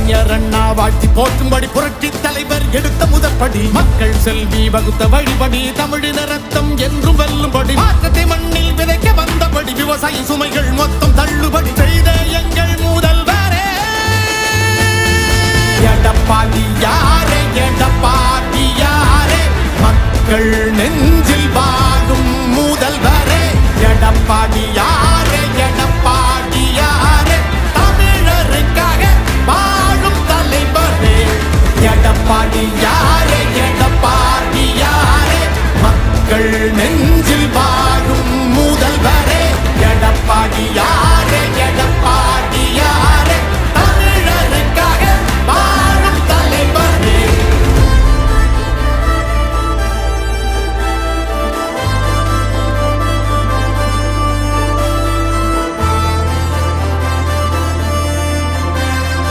அறிஞர் அண்ணா வாழ்த்தி போற்றும்படி புரட்சி தலைவர் எடுத்த முதற்படி மக்கள் செல்வி வகுத்த வழிபடி தமிழின ரத்தம் என்றும் வெல்லும்படி மாற்றத்தை மண்ணில் விதைக்க வந்தபடி விவசாய சுமைகள் மொத்தம் தள்ளுபடி செய்த எங்கள் முதல்வரே எடப்பாடியாரே எடப்பாடியாரே மக்கள் நெஞ்சில் வாழும் முதல்வரே எடப்பாடியாரே